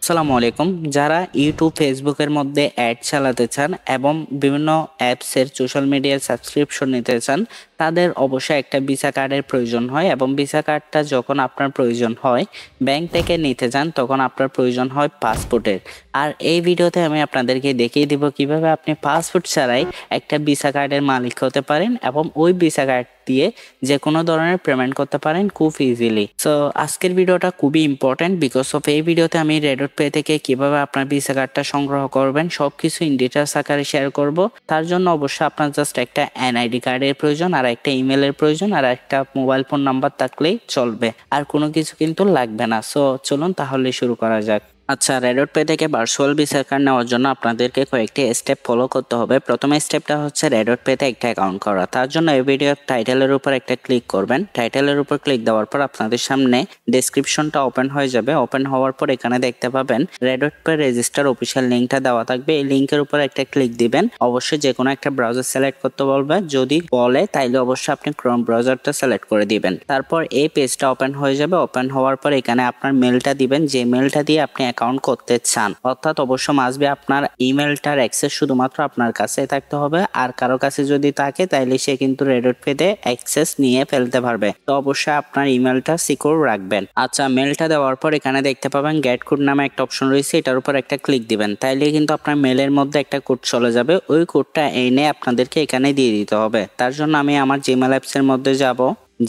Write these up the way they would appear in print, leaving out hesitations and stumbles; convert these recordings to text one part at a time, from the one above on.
আসসালামু আলাইকুম। যারা ইউটিউব ফেসবুকের মধ্যে অ্যাড চালাতে চান এবং বিভিন্ন অ্যাপসের সোশ্যাল মিডিয়ার সাবস্ক্রিপশন নিতে চান, তাদের অবশ্যই একটা ভিসা কার্ডের প্রয়োজন হয় এবং ভিসা কার্ডটা যখন আপনার প্রয়োজন হয় ব্যাংক থেকে নিতে যান তখন আপনার প্রয়োজন হয় পাসপোর্টের। আর এই ভিডিওতে আমি আপনাদেরকে দেখিয়ে দিব কিভাবে আপনি পাসপোর্ট ছাড়াই একটা ভিসা কার্ডের মালিক হতে পারেন এবং ওই ভিসা কার্ড দিয়ে যে কোনো ধরনের পেমেন্ট করতে পারেন খুব ইজিলি। সো আজকের ভিডিওটা খুবই ইম্পর্টেন্ট বিকজ অফ এই ভিডিওতে আমি রেডট পে থেকে কিভাবে আপনার ভিসা কার্ডটা সংগ্রহ করবেন সবকিছু ইন ডিটেলস আকারে শেয়ার করব। তার জন্য অবশ্যই আপনার জাস্ট একটা এনআইডি কার্ডের প্রয়োজন, আর একটা ইমেলের প্রয়োজন, আর একটা মোবাইল ফোন নাম্বার থাকলেই চলবে, আর কোনো কিছু কিন্তু লাগবে না। সো চলুন তাহলে শুরু করা যাক। আচ্ছা, রেডট পে থেকে ভার্চুয়াল ভিসা কার্ড নেওয়ার জন্য আপনাদেরকে কয়েকটি স্টেপ ফলো করতে হবে। প্রথম স্টেপটা হচ্ছে রেডট পেতে একটা অ্যাকাউন্ট করা। তার জন্য এই ভিডিওর টাইটেলের উপর একটা ক্লিক করবেন। টাইটেলের উপর ক্লিক দেওয়ার পর আপনাদের সামনে ডেসক্রিপশনটা ওপেন হয়ে যাবে। ওপেন হওয়ার পর এখানে দেখতে পাবেন রেডট পে রেজিস্টার অফিসিয়াল লিঙ্কটা দেওয়া থাকবে। এই লিঙ্কের উপর একটা ক্লিক দিবেন। অবশ্যই যে কোনো একটা ব্রাউজার সিলেক্ট করতে বলবে, যদি বলে তাইলে অবশ্যই আপনি ক্রোম ব্রাউজারটা সিলেক্ট করে দিবেন। তারপর এই পেজটা ওপেন হয়ে যাবে। ওপেন হওয়ার পর এখানে আপনার মেলটা দিবেন, যে মেলটা দিয়ে আপনি অ্যাকাউন্ট করতে চান। অর্থাৎ অবশ্য মাসবে আপনার ইমেলটার অ্যাক্সেস শুধুমাত্র আপনার কাছে থাকতে হবে, আর কারো কাছে যদি থাকে তাইলে সে কিন্তু রেডট পেতে অ্যাক্সেস নিয়ে ফেলতে পারবে। তো অবশ্যই আপনার ইমেলটা সিকিউর রাখবেন। আচ্ছা, মেলটা দেওয়ার পর এখানে দেখতে পাবেন গেট কোড নামে একটা অপশন রয়েছে, এটার উপর একটা ক্লিক দিবেন। তাইলে কিন্তু আপনার মেলের মধ্যে একটা কোড চলে যাবে। ওই কোডটা এনে আপনাদেরকে এখানে দিয়ে দিতে হবে। তার জন্য আমি আমার জিমেল অ্যাপসের মধ্যে যাব।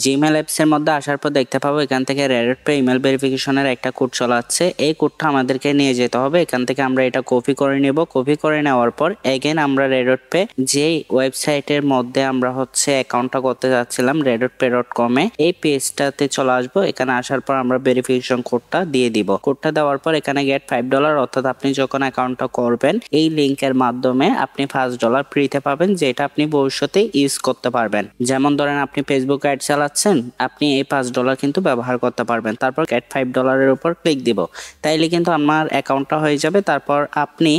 জিমেল অ্যাপসের মধ্যে আসার পর দেখতে পাবো এখান থেকে রেডট পে ইমেল ভেরিফিকেশনের একটা কোড চলে আসছে। এই কোডটা আমাদেরকে নিয়ে যেতে হবে। এখান থেকে আমরা এটা কপি করে নেব। কপি করে নেওয়ার পর এগেন আমরা রেডট পে যেই ওয়েবসাইটের মধ্যে আমরা হচ্ছে অ্যাকাউন্টটা করতে যাচ্ছিলাম redotpay.com এই পেজটাতে চলে আসবো। এখানে আসার পর আমরা ভেরিফিকেশন কোডটা দিয়ে দিব। কোডটা দেওয়ার পর এখানে গেট $5, অর্থাৎ আপনি যখন অ্যাকাউন্টটা করবেন এই লিঙ্কের মাধ্যমে আপনি $5 ফ্রিতে পাবেন, যেটা আপনি ভবিষ্যতে ইউজ করতে পারবেন। যেমন ধরেন আপনি ফেসবুক অ্যাড চালাচ্ছেন, আপনি এই $5 কিন্তু ব্যবহার করতে পারবেন। তারপর গেট $5 উপর ক্লিক দিব, তাইলে কিন্তু আমার অ্যাকাউন্টটা হয়ে যাবে। তারপর আপনি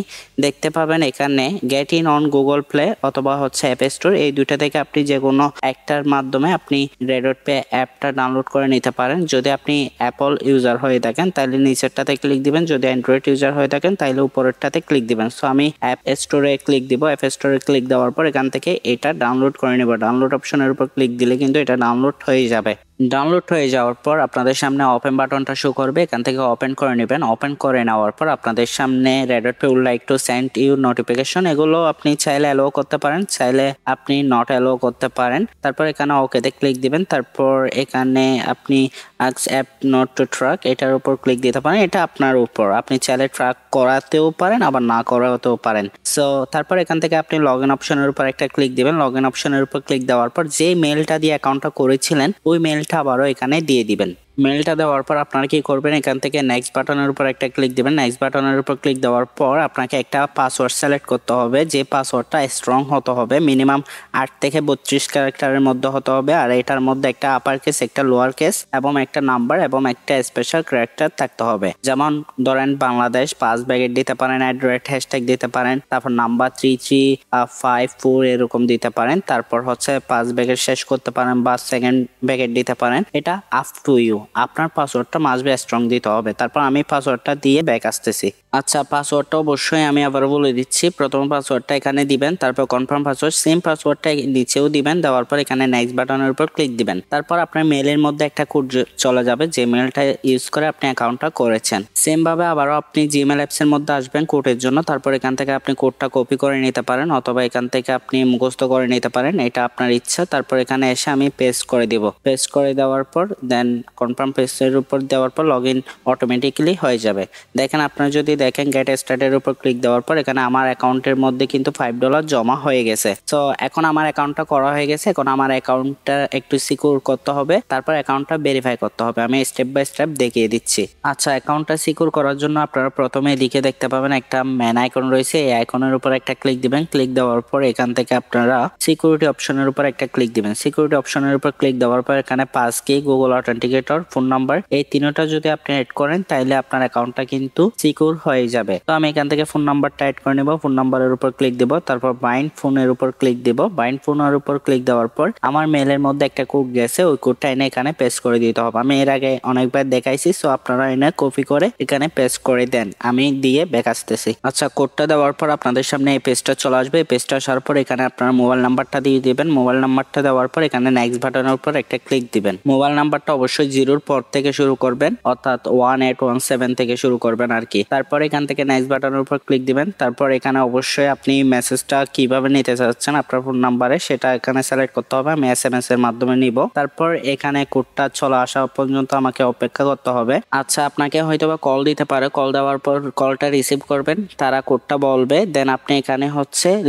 দেখতে পাবেন এখানে get in on Google play অথবা হচ্ছে অ্যাপ স্টোর, এই দুইটা থেকে আপনি যে কোনো একটার মাধ্যমে আপনি রেডট পে অ্যাপটা ডাউনলোড করে নিতে পারেন। যদি আপনি অ্যাপল ইউজার হয়ে থাকেন তাহলে নিচেরটাতে ক্লিক দিবেন, যদি অ্যান্ড্রয়েড ইউজার হয়ে থাকেন তাহলে উপরেরটাতে ক্লিক দিবেন। সো আমি অ্যাপ স্টোরে ক্লিক দিব। অ্যাপ স্টোরে ক্লিক দেওয়ার পর এখান থেকে এটা ডাউনলোড করে নেব। ডাউনলোড অপশনের উপর ক্লিক দিলে কিন্তু এটা ডাউনলোড হয়ে যাবে। ডাউনলোড হয়ে যাওয়ার পর আপনাদের সামনে ওপেন বাটনটা শো করবে, এখান থেকে ওপেন করে নেবেন। ওপেন করে নেওয়ার পর আপনাদের সামনে রেডট পে would like to send you notification, এগুলো আপনি চাইলে অ্যালো করতে পারেন, চাইলে আপনি নট অ্যালো করতে পারেন। তারপর এখানে ওকেতে ক্লিক দিবেন। তারপর এখানে আপনি ask app not to track এটার উপর ক্লিক দিতে পারেন। এটা আপনার উপর, আপনি চাইলে ট্র্যাক করাতেও পারেন আবার না করাতেও পারেন। সো তারপর এখান থেকে আপনি লগ ইন অপশনের উপর একটা ক্লিক দিবেন। লগ ইন অপশনের উপর ক্লিক দেওয়ার পর যে মেলটা দিয়ে অ্যাকাউন্টটা করেছিলেন ওই মেলটা আবারও এখানে দিয়ে দিবেন। মেলটা দেওয়ার পর আপনারা কি করবেন, এখান থেকে নেক্সট বাটনের উপর একটা ক্লিক দিবেন। নেক্সট বাটনের উপর ক্লিক দেওয়ার পর আপনাকে একটা পাসওয়ার্ড সিলেক্ট করতে হবে, যে পাসওয়ার্ডটা স্ট্রং হতে হবে, মিনিমাম 8 থেকে 32 ক্যারেক্টারের মধ্যে হতে হবে। আর এটার মধ্যে একটা আপার কেস, একটা লোয়ার কেস এবং একটা নাম্বার এবং একটা স্পেশাল ক্যারেক্টার থাকতে হবে। যেমন ধরেন বাংলাদেশ 5 ব্র্যাকেট দিতে পারেন, # দিতে পারেন, তারপর নাম্বার 3354 এরকম দিতে পারেন। তারপর হচ্ছে 5 ব্র্যাকেট শেষ করতে পারেন বা সেকেন্ড ব্র্যাকেট দিতে পারেন। এটা আপ টু ইউ, আপনার পাসওয়ার্ডটা মাসবে স্ট্রং দিতে হবে। তারপর আমি পাসওয়ার্ডটা দিয়ে ব্যাক আসতেছি। আচ্ছা, পাসওয়ার্ডটা অবশ্যই আমি আবার বলে দিচ্ছি। প্রথম পাসওয়ার্ডটা এখানে দিবেন, তারপর কনফার্ম পাসওয়ার্ড, সেম পাসওয়ার্ডটা নিচেও দিবেন। দেওয়ার পর এখানে নেক্সট বাটনের উপর ক্লিক দিবেন। তারপর আপনার মেলের মধ্যে একটা কোড চলে যাবে, যে মেলটা ইউজ করে আপনি অ্যাকাউন্টটা করেছেন। সেম ভাবে আবারও আপনি জিমেল অ্যাপসের মধ্যে আসবেন কোডের জন্য। তারপর এখান থেকে আপনি কোডটা কপি করে নিতে পারেন অথবা এখান থেকে আপনি মুখস্থ করে নিতে পারেন, এটা আপনার ইচ্ছা। তারপর এখানে এসে আমি পেস্ট করে দিব। পেস্ট করে দেওয়ার পর দেন কনফার্ম পেজের উপর দেওয়ার পর লগ ইন অটোমেটিক্যালি হয়ে যাবে। দেখেন আপনারা যদি দেখেন গেট স্টার্টের উপর ক্লিক দেওয়ার পর এখানে আমার অ্যাকাউন্টের মধ্যে কিন্তু $5 জমা হয়ে গেছে। তো এখন আমার অ্যাকাউন্টটা করা হয়ে গেছে। এখন আমার অ্যাকাউন্টটা একটু সিকিউর করতে হবে, তারপর অ্যাকাউন্টটা ভেরিফাই করতে হবে। আমি স্টেপ বাই স্টেপ দেখিয়ে দিচ্ছি। আচ্ছা, অ্যাকাউন্টটা সিকিউর করার জন্য আপনারা প্রথমে এদিকে দেখতে পাবেন একটা ম্যান আইকন রয়েছে, এই আইকনের উপর একটা ক্লিক দিবেন। ক্লিক দেওয়ার পর এখান থেকে আপনারা সিকিউরিটি অপশনের উপর একটা ক্লিক দিবেন। সিকিউরিটি অপশনের উপর ক্লিক দেওয়ার পর এখানে পাস কি, গুগল অথেন্টিকেটর, ফোন নাম্বার, এই তিনটা যদি আপনি অ্যাড করেন তাহলে আপনার অ্যাকাউন্টটা কিন্তু সিকিউর হয়ে যাবে। তো আমি এখান থেকে ফোন নাম্বারটা অ্যাড করে নেব, ফোন নাম্বারের উপর ক্লিক দিব, তারপর বাইন্ড ফোনের উপর ক্লিক দিব। বাইন্ড ফোনের উপর ক্লিক দেওয়ার পর আমার মেলের মধ্যে একটা কোড গেছে, ওই কোডটা এনে এখানে পেস্ট করে দিতে হবে। আমি এর আগে অনেকবার দেখাইছি, সো আপনারা এনে কপি করে এখানে পেস্ট করে দেন। আমি দিয়ে ব্যাক আসতেছি। আচ্ছা, কোডটা দেওয়ার পর আপনাদের সামনে এই পেজটা চলে আসবে। এই পেজটা আসার পর এখানে আপনার মোবাইল নাম্বারটা দিয়ে দিবেন। মোবাইল নাম্বারটা দেওয়ার পর এখানে নেক্সট বাটনের উপর একটা ক্লিক দিবেন। মোবাইল নাম্বারটা অবশ্যই 0-র পর থেকে শুরু করবেন, অর্থাৎ 1817 থেকে শুরু করবেন আর কি। তারপর এখান থেকে নেক্সট বাটনের উপর ক্লিক দিবেন। তারপর এখানে অবশ্যই আপনি মেসেজটা কিভাবে নিতে চাচ্ছেন আপনার ফোন নাম্বারে সেটা এখানে সিলেক্ট করতে হবে। আমি SMS এর মাধ্যমে নিব। তারপর এখানে কোডটা চলে আসা পর্যন্ত আমাকে অপেক্ষা করতে হবে। আচ্ছা, আপনাকে হয়তোবা কল দিতে পারে, কল দেওয়ার পর কলটা রিসিভ করবেন, তারা কোডটা বলবে, দেন আপনি এখানে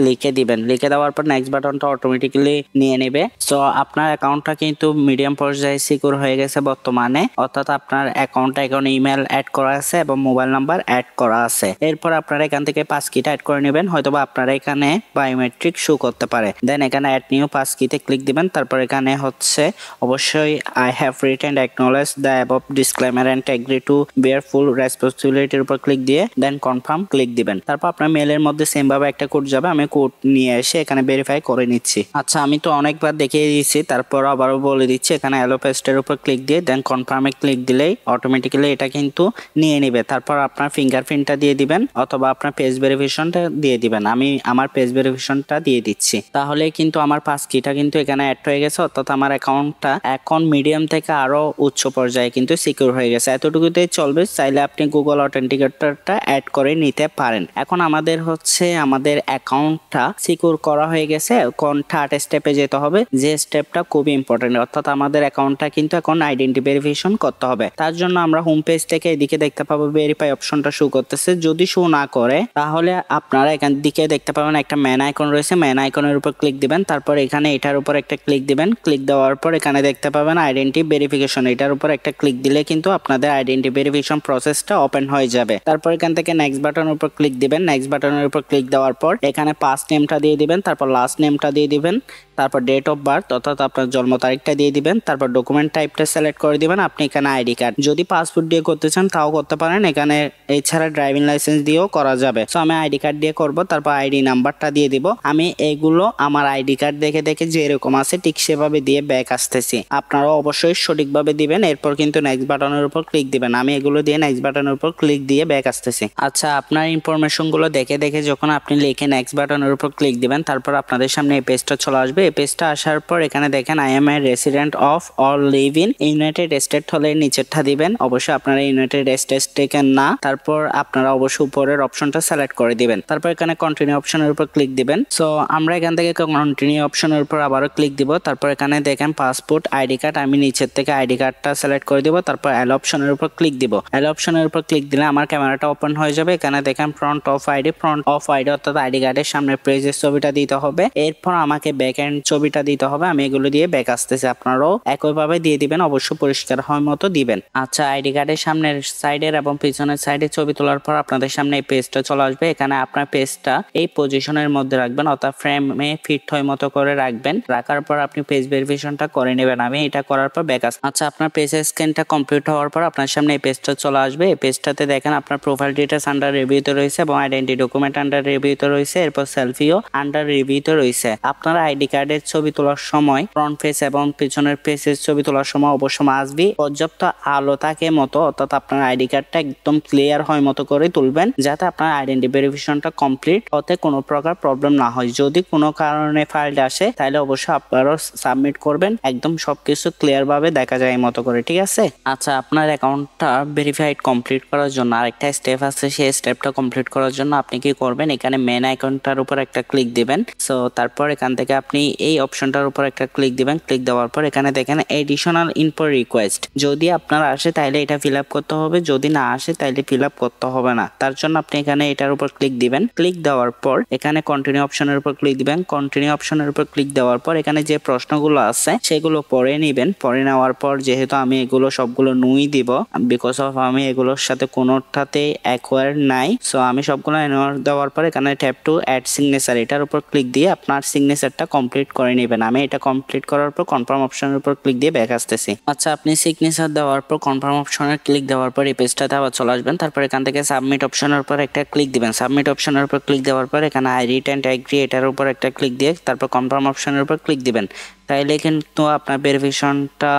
লিখে দিবেন। লিখে দেওয়ার পর নেক্সট বাটনটা অটোমেটিক্যালি নিয়ে নেবে। সো আপনার অ্যাকাউন্টটা কিন্তু মিডিয়াম পর্যায়ে সিকিউর হয়ে গেছে বর্তমানে, অর্থাৎ আপনার অ্যাকাউন্টটা এখন ইমেল অ্যাড করা আছে এবং মোবাইল নাম্বার অ্যাড করা আছে। এরপর আপনারা এখান থেকে পাসকিটা অ্যাড করে নেবেন, হয়তোবা আপনারা এখানে বায়োমেট্রিক শো করতে পারে। দেন এখানে অ্যাড নিউ পাসকিতে ক্লিক দিবেন। তারপর এখানে অবশ্যই I have read and acknowledge the above disclaimer and agree to bear full রেসপন্সিবিলিটির উপর ক্লিক দিয়ে দেন কনফার্ম ক্লিক দিবেন। তারপর আপনার মেলের মধ্যে সেম ভাবে একটা কোড যাবে, আমি কোড নিয়ে এসে এখানে ভেরিফাই করে নিচ্ছি। আচ্ছা, আমি তো অনেকবার দেখিয়ে দিয়েছি, তারপর আবারও বলে দিচ্ছি। এখানে অ্যালো পেস্টের উপর ক্লিক দিয়ে দেন কনফার্মে ক্লিক দিলেই অটোমেটিক্যালি এটা কিন্তু নিয়ে নেবে। তারপর আপনার ফিঙ্গারপ্রিন্টটা দিয়ে দিবেন অথবা আপনার পেজ ভেরিফিকেশনটা দিয়ে দিবেন। আমি আমার পেজ ভেরিফিকেশনটা দিয়ে দিচ্ছি, তাহলে কিন্তু আমার পাসকিটা কিন্তু এখানে অ্যাড হয়ে গেছে, অর্থাৎ আমার অ্যাকাউন্টটা এখন মিডিয়াম থেকে আরো উচ্চ পর্যায়ে কিন্তু সিকিউর হয়ে গেছে। এতটুকুতেই চলবে, চাইলে আপনি গুগল অথেন্টিকেটরটা অ্যাড করে নিতে পারেন। এখন আমাদের আমাদের অ্যাকাউন্টটা সিকিউর করা হয়ে গেছে, এখন থার্ড স্টেপে যেতে হবে, যে স্টেপটা খুবই ইম্পর্টেন্ট, অর্থাৎ আমাদের অ্যাকাউন্টটা কিন্তু এখন আইডেন্টি ভেরিফিকেশন করতে হবে। তার জন্য আমরা হোম পেজ থেকে এদিকে দেখতে পাবো ভেরিফাই অপশনটা শো করতেছে। যদি শো না করে তাহলে আপনারা এখান দিকে দেখতে পাবেন একটা ম্যান আইকন রয়েছে, ম্যান আইকনের উপর ক্লিক দিবেন। তারপর এখানে এটার উপর একটা ক্লিক দিবেন। ক্লিক দেওয়ার পর এখানে দেখতে পাবেন আইডেন্টি ভেরিফিকেশন, এটার উপর একটা ক্লিক দিলে কিন্তু আপনাদের আইডেন্টি ভেরিফিকেশন প্রসেসটা ওপেন হয়ে যাবে। তারপর এখান থেকে নেক্সট বাটনের উপর ক্লিক দিবেন। নেক্সট বাটনের উপর ক্লিক দেওয়ার পর এখানে ফার্স্ট নেমটা দিয়ে দিবেন, তারপর লাস্ট নেমটা দিয়ে দিবেন, তারপর ডেট অফ বার্থ অর্থাৎ আপনার জন্ম তারিখটা দিয়ে দিবেন, তারপর ডকুমেন্ট টাইপটা সিলেক্ট করে দিবেন। আপনি এখানে আইডি কার্ড, যদি পাসপোর্ট দিয়ে করতে চান তাও করতে পারেন, এখানে এছাড়া ড্রাইভিং লাইসেন্স দিয়েও করা যাবে। সো আমি আইডি কার্ড দিয়ে করব। তারপর আইডি নাম্বারটা দিয়ে দিব। আমি এগুলো আমার আইডি কার্ড দেখে দেখে যেরকম আছে ঠিক সেভাবে দিয়ে ব্যাক আসতেছি, আপনারাও অবশ্যই সঠিকভাবে দিবেন। এরপর কিন্তু নেক্সট বাটনের উপর ক্লিক দিবেন। আমি এগুলো দিয়ে নেক্সট বাটনের উপর ক্লিক দিয়ে ব্যাক আসতেছি। আচ্ছা, আপনার ইনফরমেশন গুলো দেখে দেখে যখন আপনি লিখে নেক্সট বাটনের উপর ক্লিক দিবেন, তারপর আপনাদের সামনে এই পেজটা চলে আসবে। এই পেজটা আসার পর এখানে দেখেন I M A resident of or live in United state হলে নিচেরটা দিবেন। অবশ্যই আপনারা ইউনাইটেড স্টেটস থেকে না, তারপর আপনারা অবশ্যই উপরের অপশনটা সিলেক্ট করে দিবেন। তারপর এখানে কন্টিনিউ অপশনের উপর ক্লিক দিবেন। সো আমরা এখান থেকে কন্টিনিউ অপশনের উপর আবারও ক্লিক দিব। তারপর এখানে দেখেন পাসপোর্ট, আইডি কার্ড, আমি নিচের থেকে আইডি কার্ডটা সিলেক্ট করে দিব। তারপর অ্যালো অপশনের উপর ক্লিক দিব। অ্যালো অপশনের উপর ক্লিক দিলে আমার ক্যামেরাটা ওপেন হয়ে যাবে। এখানে দেখেন front of ID, front of ID অর্থাৎ আইডি কার্ডের সামনে পেজের ছবিটা দিতে হবে। এরপর আমাকে ব্যাক এন্ড ছবিটা দিতে হবে। আমি এগুলো দিয়ে ব্যাক আসতেছে, আপনারাও একইভাবে দিয়ে দিবেন, অবশ্যই পরিষ্কার হওয়ার মতো দিবেন। আচ্ছা, আইডি কার্ডের সামনের সাইডের এবং পিছনের সাইডে ছবি তোলার পর আপনাদের সামনে এই পেজটা চলে আসবে। এখানে আপনার পেজটা এই পজিশনের মধ্যে রাখবেন, অর্থাৎ ফ্রেমে ফিট হয় মতো করে রাখবেন। রাখার পর আপনি পেজ ভেরিফিকেশনটা করে নেবেন। আমি এটা করার পর ব্যাক আসবে। আচ্ছা, আপনার পেজের স্ক্যানটা কমপ্লিট হওয়ার পর আপনার সামনে এই পেজটা চলে আসবে। এই পেজটাতে দেখেন আপনার প্রোফাইল ডিটেলস আন্ডার রিভিউতে রয়েছে এবং আইডেন্টি ডকুমেন্ট আন্ডার রিভিউতে রয়েছে, এরপর সেলফিও আন্ডার রিভিউতে রয়েছে। আপনার আইডি কার্ডের ছবি তোলার সময় ফ্রন্ট ফেস এবং পিছনের ফেসের ছবি তোলার সময় অবশ্যই মাসবি পর্যাপ্ত আলো থাকে মতো, অর্থাৎ আপনার আইডি কার্ডটা একদম ক্লিয়ার হয় মতো করে তুলবেন, যাতে আপনার আইডেন্টি ভেরিফিকেশনটা কমপ্লিট হতে কোনো প্রকার প্রবলেম না হয়। যদি কোনো কারণে ফাইলটা আসে তাহলে অবশ্যই আপনারাও সাবমিট করবেন, একদম সবকিছু ক্লিয়ার ভাবে দেখা যায় মতো করে, ঠিক আছে? আচ্ছা, আপনার অ্যাকাউন্টটা ভেরিফাইড কমপ্লিট করার জন্য আরেকটা স্টেপ আছে। সেই স্টেপটা কমপ্লিট করার জন্য আপনি কি করবেন, এখানে মেন আইকনটার উপর একটা ক্লিক দিবেন। সো তারপর এখান থেকে আপনি এই অপশনটার উপর একটা ক্লিক দিবেন। ক্লিক দেওয়ার পর এখানে দেখেন এডিশনাল ইনফো রিকোয়েস্ট, যদি আপনার আসে তাহলে এটা ফিল আপ করতে হবে, যদি না আসে তাহলে ফিল আপ করতে হবে না। তার জন্য আপনি এখানে এটার উপর ক্লিক দিবেন। ক্লিক দেওয়ার পর এখানে কন্টিনিউ অপশনের উপর ক্লিক দিবেন। কন্টিনিউ অপশনের উপর ক্লিক দেওয়ার পর এখানে যে প্রশ্নগুলো আছে সেগুলো পড়ে নেবেন। পড়ে নেওয়ার পর যেহেতু আমি এগুলো সবগুলো নুই দিব, বিকজ অফ আমি এগুলোর সাথে কোনোটাতে অ্যাকোয়ার নাই, সো আমি সবগুলো দেওয়ার পর এখানে ট্যাপ টু অ্যাড সিগনেচার, এটার উপর ক্লিক দিয়ে আপনার সিগনেচারটা কমপ্লিট করে নেবেন। আমি এটা কমপ্লিট করার পর কনফার্ম অপশনের উপর ক্লিক দিয়ে ব্যাক আসতেছি। আচ্ছা, আপনি সিগনেচার দেওয়ার পর কনফার্ম অপশনে ক্লিক দেওয়ার পর এই পেজটাতে আবার চলে আসবেন। তারপর এখান থেকে সাবমিট অপশনের উপর একটা ক্লিক দিবেন। সাবমিট অপশনের উপর ক্লিক দেওয়ার পর এখানে আই রিড অ্যান্ড এগ্রি এটার উপর একটা ক্লিক দিয়ে তারপর কনফার্ম অপশনের উপর ক্লিক দিবেন। তাইলে কিন্তু আপনার ভেরিফিকেশনটা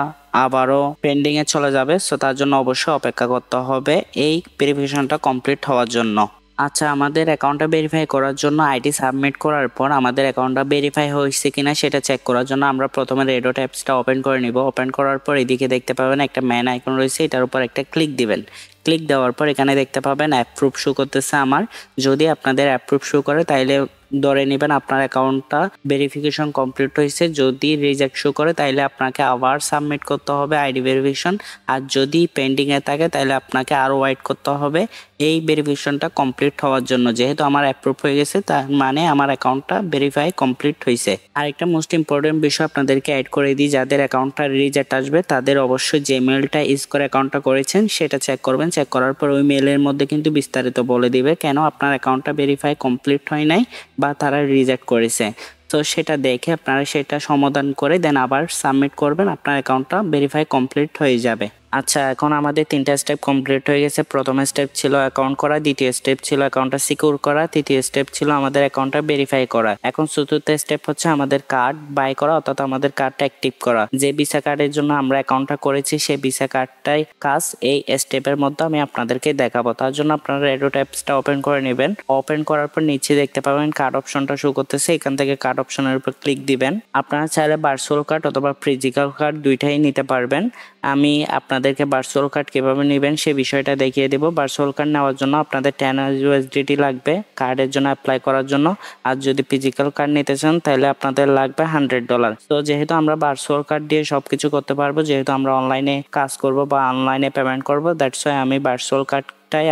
আবারও পেন্ডিং এ চলে যাবে। সো তার জন্য অবশ্যই অপেক্ষা করতে হবে এই ভেরিফিকেশনটা কমপ্লিট হওয়ার জন্য। আচ্ছা, আমাদের অ্যাকাউন্টটা ভেরিফাই করার জন্য আইডি সাবমিট করার পর আমাদের অ্যাকাউন্টটা ভেরিফাই হয়েছে কিনা সেটা চেক করার জন্য আমরা প্রথমে রেডো অ্যাপসটা ওপেন করে নিব। ওপেন করার পর এদিকে দেখতে পাবেন একটা ম্যান আইকন রয়েছে, এটার উপর একটা ক্লিক দিবেন। ক্লিক দেওয়ার পর এখানে দেখতে পাবেন অ্যাপ্রুভ শো করতেছে আমার। যদি আপনাদের অ্যাপ্রুভ শো করে তাইলে ধরে নেবেন আপনার অ্যাকাউন্টটা ভেরিফিকেশন কমপ্লিট হয়েছে। যদি রিজেক্ট শো করে তাইলে আপনাকে আবার সাবমিট করতে হবে আইডি ভেরিফিকেশন। আর যদি পেন্ডিংয়ে থাকে তাহলে আপনাকে আরও ওয়েট করতে হবে এই ভেরিফিকেশনটা কমপ্লিট হওয়ার জন্য। যেহেতু আমার অ্যাপ্রুভ হয়ে গেছে তার মানে আমার অ্যাকাউন্টটা ভেরিফাই কমপ্লিট হয়েছে। আর একটা মোস্ট ইম্পর্টেন্ট বিষয় আপনাদেরকে অ্যাড করে দিই, যাদের অ্যাকাউন্টটা রিজেক্ট আসবে তাদের অবশ্যই যে মেলটা ইউজ করে অ্যাকাউন্টটা করেছেন সেটা চেক করবেন। চেক করার পর ওই মেলের মধ্যে কিন্তু বিস্তারিত বলে দিবে কেন আপনার অ্যাকাউন্টটা ভেরিফাই কমপ্লিট হয় নাই বা তারা রিজেক্ট করেছে। তো সেটা দেখে আপনারা সেটা সমাধান করে দেন আবার সাবমিট করবেন, আপনার অ্যাকাউন্টটা ভেরিফাই কমপ্লিট হয়ে যাবে। আচ্ছা, এখন আমাদের 3টা স্টেপ কমপ্লিট হয়ে গেছে। প্রথম স্টেপ ছিল অ্যাকাউন্ট করা, দ্বিতীয় স্টেপ ছিল অ্যাকাউন্টটা সিকিউর করা, তৃতীয় স্টেপ ছিল আমাদের অ্যাকাউন্টটা ভেরিফাই করা। এখন চতুর্থ স্টেপ হচ্ছে আমাদের কার্ড বাই করা, অর্থাৎ আমাদের কার্ডটা অ্যাক্টিভ করা। যে ভিসা কার্ডের জন্য আমরা অ্যাকাউন্টটা করেছি সেই ভিসা কার্ডটাই কাজ এই স্টেপের মধ্যে আমি আপনাদেরকে দেখাবো। তার জন্য আপনারা রেডো অ্যাপসটা ওপেন করে নেবেন। ওপেন করার পর নিচে দেখতে পাবেন কার্ড অপশনটা শো করতেছে, এখান থেকে কার্ড অপশনের উপর ক্লিক দিবেন। আপনারা চাইলে ভার্চুয়াল কার্ড অথবা ফিজিক্যাল কার্ড দুইটাই নিতে পারবেন। আমি আপনাদেরকে ভার্চুয়াল কার্ড কিভাবে নেবেন সে বিষয়টা দেখিয়ে দেব। ভার্চুয়াল কার্ড নেওয়ার জন্য আপনাদের 10 USDT লাগবে কার্ডের জন্য অ্যাপ্লাই করার জন্য। আর যদি ফিজিক্যাল কার্ড নিতে চান তাহলে আপনাদের লাগবে $100। তো যেহেতু আমরা ভার্চুয়াল কার্ড দিয়ে সবকিছু করতে পারবো, যেহেতু আমরা অনলাইনে কাজ করব বা অনলাইনে পেমেন্ট করব, দ্যাটস ওয়াই আমি ভার্চুয়াল কার্ড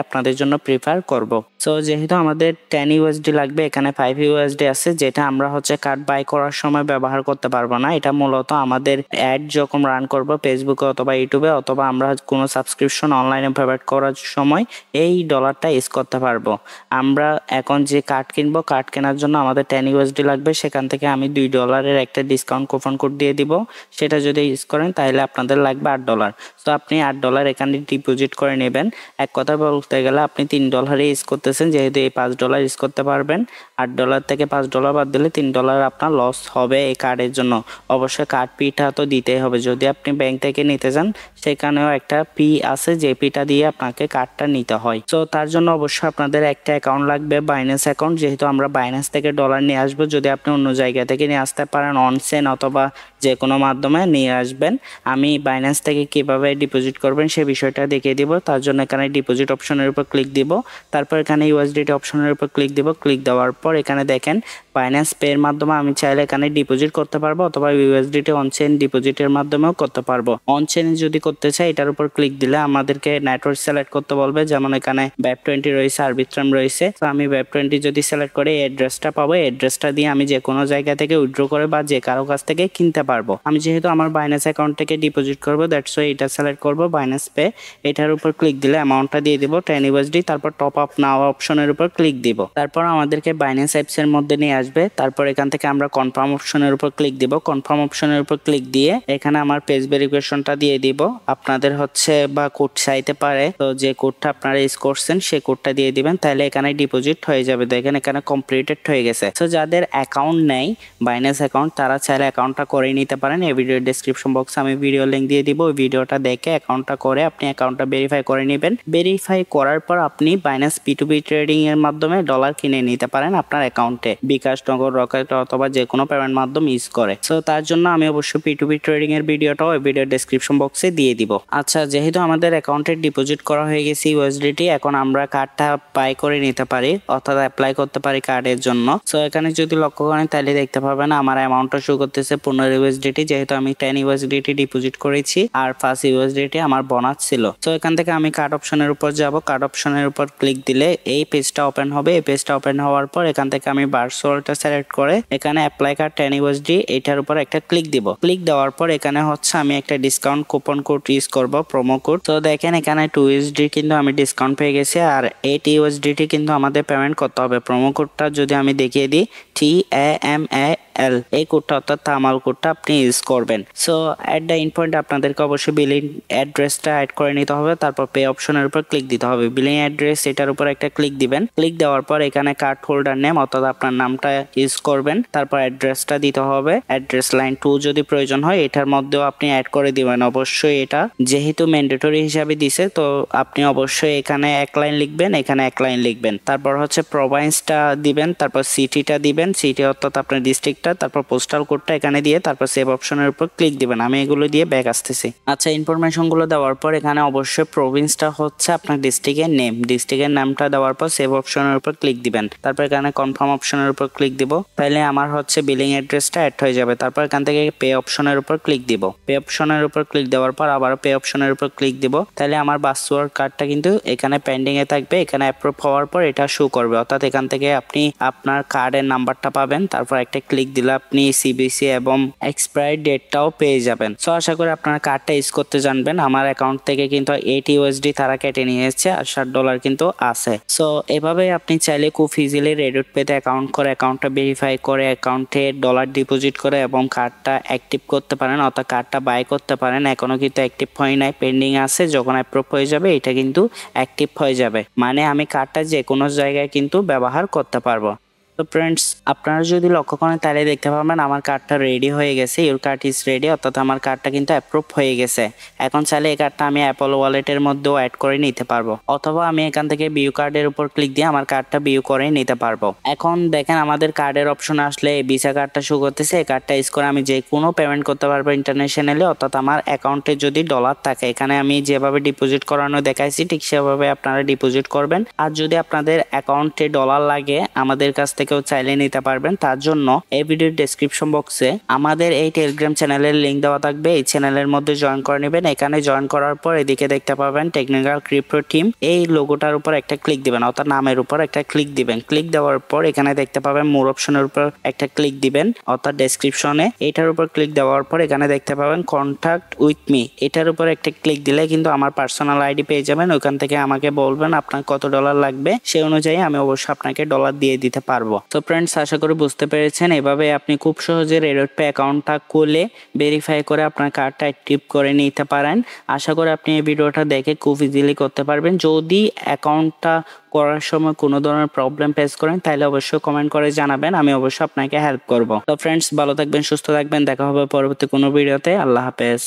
আপনাদের জন্য প্রিফার করব। সো যেহেতু আমাদের 10 USD লাগবে, এখানে 5 USD আছে যেটা আমরা হচ্ছে কার্ড বাই করার সময় ব্যবহার করতে পারবো না। এটা মূলত আমাদের অ্যাড যখন রান করব ফেসবুকে অথবা ইউটিউবে অথবা আমরা কোনো সাবস্ক্রিপশন অনলাইনে প্রোভাইড করার সময় এই ডলারটা ইউজ করতে পারবো। আমরা এখন যে কার্ড কিনবো, কার্ড কেনার জন্য আমাদের 10 USD লাগবে, সেখান থেকে আমি $2 একটা ডিসকাউন্ট কুপন কোড দিয়ে দিব। সেটা যদি ইউজ করেন তাহলে আপনাদের লাগবে $8। তো আপনি $8 এখানে ডিপোজিট করে নেবেন। এক কথা বলতে গেলে আপনি $3 ইউজ করতেছেন, যেহেতু এই $5 ইউজ করতে পারবেন। $8 থেকে $5 বাদ দিলে $3 আপনার লস হবে এই কার্ডের জন্য। অবশ্যই কার্ড ফিটা তো দিতেই হবে। যদি আপনি ব্যাংক থেকে নিতে চান সেখানেও একটা ফি আছে, যে ফিটা দিয়ে আপনাকে কার্ডটা নিতে হয়। তো তার জন্য অবশ্যই আপনাদের একটা অ্যাকাউন্ট লাগবে, বাইন্যান্স অ্যাকাউন্ট। যেহেতু আমরা বাইন্যান্স থেকে ডলার নিয়ে আসবো, যদি আপনি অন্য জায়গা থেকে নিয়ে আসতে পারেন অনচেন অথবা যে কোনো মাধ্যমে নিয়ে আসবেন। আমি বাইন্যান্স থেকে কিভাবে ডিপোজিট করবেন সে বিষয়টা দেখিয়ে দিব। তার জন্য এখানে ডিপোজিট অপশনের উপর ক্লিক দিব, তারপর এখানে USDT অপশনের উপর ক্লিক দিব। ক্লিক দেওয়ার পর এখানে দেখেন বাইন্যান্স পে এর মাধ্যমে আমি চাইলে এখানে ডিপোজিট করতে পারবো অথবা USDT অনচেন ডিপোজিটের মাধ্যমেও করতে পারবো। অনচেন যদি করতে চাই এটার উপর ক্লিক দিলে আমাদেরকে নেটওয়ার্ক সিলেক্ট করতে বলবে, যেমন এখানে Web20 রয়েছে, আরবিট্রাম রয়েছে। তো আমি Web20 যদি সিলেক্ট করে এই অ্যাড্রেসটা পাবো, এই অ্যাড্রেসটা দিয়ে আমি যে কোনো জায়গা থেকে উইথড্র করে বা যে কারো কাছ থেকে কিনতে পারবো। আমি যেহেতু আমার বাইন্যান্স অ্যাকাউন্ট থেকে ডিপোজিট করবো, দ্যাটস ওয়াই এটা সিলেক্ট করবো বাইন্যান্স পে। এটার উপর ক্লিক দিলে অ্যামাউন্টটা দিয়ে দিব 10 USD, তারপর টপ আপ নাও অপশনের উপর ক্লিক দিব। তারপর আমাদেরকে বাইন্যান্স অ্যাপস এর মধ্যে নিয়ে আসবে। তারপর এখান থেকে আমরা কনফার্ম অপশনের উপর ক্লিক দিব। কনফার্ম অপশনের উপর ক্লিক দিয়ে এখানে আমার পেজ ভেরিফিকেশনটা দিয়ে দিব। আপনাদের হচ্ছে বা কোড চাইতে পারে, তো যে কোডটা আপনারা ইউজ করছেন সেই কোডটা দিয়ে দিবেন, তাহলে এখানে ডিপোজিট হয়ে যাবে। দেখেন এখানে কমপ্লিটেড হয়ে গেছে। তো যাদের অ্যাকাউন্ট নেই বাইন্যান্স অ্যাকাউন্ট, তারা চাইলে অ্যাকাউন্টটা করে নিতে পারেন। এই ভিডিওর ডেসক্রিপশন বক্সে আমি ভিডিও লিংক দিয়ে দিব, ওই ভিডিওটা দেখে অ্যাকাউন্টটা করে আপনি অ্যাকাউন্টটা ভেরিফাই করে নেবেন। ভেরিফাই করার পর আপনি বাইন্যান্স P2P ট্রেডিং এর মাধ্যমে ডলার কিনে নিতে পারেন আপনার অ্যাকাউন্টে, বিকাশ, নগদ, রকেট অথবা যে কোনো পেমেন্ট মাধ্যম ইউজ করে। সো তার জন্য আমি অবশ্যই P2P ট্রেডিং এর ভিডিওটাও ওই ভিডিওর ডেসক্রিপশন বক্সে দিয়ে দিব। আচ্ছা, যেহেতু আমাদের অ্যাকাউন্টে ডিপোজিট করা হয়ে গেছে USDT, এখন আমরা কার্ডটা বাই করে নিতে পারি অর্থাৎ অ্যাপ্লাই করতে পারি কার্ডের জন্য। সো এখানে যদি লক্ষ্য করেন তাহলে দেখতে পাবেন আমার অ্যামাউন্টটা শো করতেছে 15 USDT, যেহেতু আমি 10 USDT ডিপোজিট করেছি আর 5 USDT আমার বোনাস ছিল। সো এখান থেকে আমি কার্ড অপশনের উপর যাব। কার্ড অপশনের উপর ক্লিক দিলে এই পেজটা ওপেন হবে। এই পেজটা ওপেন হওয়ার পর এখান থেকে আমি ভার্চুয়ালটা সিলেক্ট করে এখানে অ্যাপ্লাই কার্ড 10 USD এটার উপর একটা ক্লিক দিব। ক্লিক দেওয়ার পর এখানে হচ্ছে আমি একটা ডিসকাউন্ট কুপন কোড ইউজ করব, প্রোমো কোড। তো দেখেন এখানে 2 USD কিন্তু আমি ডিসকাউন্ট পেয়ে গেছি আর 8 USDT কিন্তু আমাদের পেমেন্ট করতে হবে। প্রোমো কোডটা যদি আমি দেখিয়ে দিই TAMALL TAMAL এই কোডটা অর্থাৎ তামাল কোডটা আপনি ইউজ করবেন। So at the in point আপনাদেরকে অবশ্যই বিলিং অ্যাড্রেসটা অ্যাড করে নিতে হবে, তারপর পে অপশনের উপর ক্লিক দিতে হবে। বিলিং অ্যাড্রেস এটার উপর একটা ক্লিক দিবেন। ক্লিক দেওয়ার পর এখানে কার্ড হোল্ডার নেম অর্থাৎ আপনার নামটা ইউজ করবেন, তারপর অ্যাড্রেসটা দিতে হবে। অ্যাড্রেস লাইন 2 যদি প্রয়োজন হয় এটার মধ্যেও আপনি অ্যাড করে দিবেন। অবশ্যই এটা যেহেতু ম্যান্ডেটরি হিসাবে দিছে তো আপনি অবশ্যই এখানে এক লাইন লিখবেন, এখানে এক লাইন লিখবেন। তারপর হচ্ছে প্রভিন্সটা দিবেন, তারপর সিটিটা দিবেন, সিটি অর্থাৎ আপনার ডিস্ট্রিক্টটা, তারপর পোস্টাল কোডটা এখানে দিয়ে তারপর সেভ অপশনের উপর ক্লিক দিবেন। আমি এগুলো দিয়ে ব্যাক আসতেছি। আচ্ছা, ইনফরমেশনগুলো দেওয়ার পর এখানে অবশ্যই প্রভিন্সটা হচ্ছে আপনার ডিস্ট্রিক্টের নেম, ডিস্ট্রিক্টের নামটা দেওয়ার পর সেভ অপশনের উপর ক্লিক দিবেন। তারপর এখানে কনফার্ম অপশনের উপর ক্লিক দিব, তাইলে আমার হচ্ছে বিলিং অ্যাড্রেসটা অ্যাড হয়ে যাবে। তারপর এখান থেকে পে অপশনের উপর ক্লিক দিব। পে অপশনের উপর ক্লিক দেওয়ার পর আবার পে অপশনের উপর ক্লিক দিব, তাহলে আমার বাসওয়ার্ড কার্ডটা কিন্তু এখানে পেন্ডিং এ থাকবে। এখানে অ্যাপ্রুভ হওয়ার পর এটা শো করবে, অর্থাৎ এখান থেকে আপনি আপনার কার্ডের নাম্বারটা পাবেন। তারপর একটা ক্লিক দিলে আপনি সিবিসি এবং এক্সপায়ারি ডেটটাও পেয়ে যাবেন। সো আশা করি আপনারা কার্ডটা ইউজ করতে জানবেন। আমার অ্যাকাউন্ট থেকে কিন্তু 80 USD তারা কেটে নিয়েছে আর $60 কিন্তু আছে। সো এভাবে আপনি চাইলে খুব ইজিলি রেডিট পেতে অ্যাকাউন্টটা ভেরিফাই করে অ্যাকাউন্টে ডলার ডিপোজিট করে এবং কার্ডটা অ্যাক্টিভ করতে পারেন, অর্থাৎ কার্ডটা বাই করতে পারেন। এখনো কিন্তু অ্যাক্টিভ হয় নাই, পেন্ডিং আছে। যখন অ্যাপ্রুভ হয়ে যাবে এটা কিন্তু অ্যাক্টিভ হয়ে যাবে, মানে আমি কার্ডটা যে কোনো জায়গায় কিন্তু ব্যবহার করতে পারবো। তো ফ্রেন্ডস, আপনারা যদি লক্ষ্য করেন তাহলে দেখতে পাবেন আমার কার্ডটা রেডি হয়ে গেছে। ইউর কার্ড ইজ রেডি, অর্থাৎ আমার কার্ডটা কিন্তু অ্যাপ্রুভ হয়ে গেছে। এখন চাইলে এই কার্ডটা আমি অ্যাপল ওয়ালেটের মধ্যেও অ্যাড করে নিতে পারবো, অথবা আমি এখান থেকে ভিউ কার্ডের উপর ক্লিক দিয়ে আমার কার্ডটা ভিউ করে নিতে পারবো। এখন দেখেন আমাদের কার্ডের অপশন আসলে ভিসা কার্ডটা শো করতেছে। এই কার্ডটা ইউজ করে আমি যে কোনো পেমেন্ট করতে পারবো ইন্টারন্যাশনালি, অর্থাৎ আমার অ্যাকাউন্টে যদি ডলার থাকে এখানে আমি যেভাবে ডিপোজিট করানো দেখাইছি ঠিক সেভাবে আপনারা ডিপোজিট করবেন। আর যদি আপনাদের অ্যাকাউন্টে ডলার লাগে আমাদের কাছ থেকে চাইলে নিতে পারবেন। তার জন্য এই ভিডিওর ডেসক্রিপশন বক্সে আমাদের এই টেলিগ্রাম চ্যানেলের লিংক দেওয়া থাকবে, এই চ্যানেলের মধ্যে জয়েন করে নেবেন। এখানে জয়েন করার পর এদিকে দেখতে পাবেন টেকনিক্যাল ক্রিপ্টো টিম, এই লোগোটার উপর একটা ক্লিক দিবেন, অর্থাৎ নামের উপর একটা ক্লিক দিবেন। ক্লিক দেওয়ার পর এখানে দেখতে পাবেন মোর অপশনের উপর একটা ক্লিক দিবেন, অর্থাৎ ডেসক্রিপশনে এটার উপর ক্লিক দেওয়ার পর এখানে দেখতে পাবেন কন্ট্যাক্ট উইথ মি, এটার উপর একটা ক্লিক দিলে কিন্তু আমার পার্সোনাল আইডি পেয়ে যাবেন। ওখান থেকে আমাকে বলবেন আপনার কত ডলার লাগবে, সেই অনুযায়ী আমি অবশ্যই আপনাকে ডলার দিয়ে দিতে পারবো। তো ফ্রেন্ডস, আশা করি বুঝতে পেরেছেন। এভাবে আপনি খুব সহজে রেডিট পে অ্যাকাউন্টটা খুলে ভেরিফাই করে আপনার কার্ডটা অ্যাক্টিভ করে নিতে পারেন। আশা করি আপনি এই ভিডিওটা দেখে খুব ইজিলি করতে পারবেন। যদি অ্যাকাউন্টটা করার সময় কোনো ধরনের প্রবলেম ফেস করেন তাহলে অবশ্যই কমেন্ট করে জানাবেন, আমি অবশ্যই আপনাকে হেল্প করব। তো ফ্রেন্ডস, ভালো থাকবেন, সুস্থ থাকবেন, দেখা হবে পরবর্তী কোনো ভিডিওতে। আল্লাহ হাফেজ।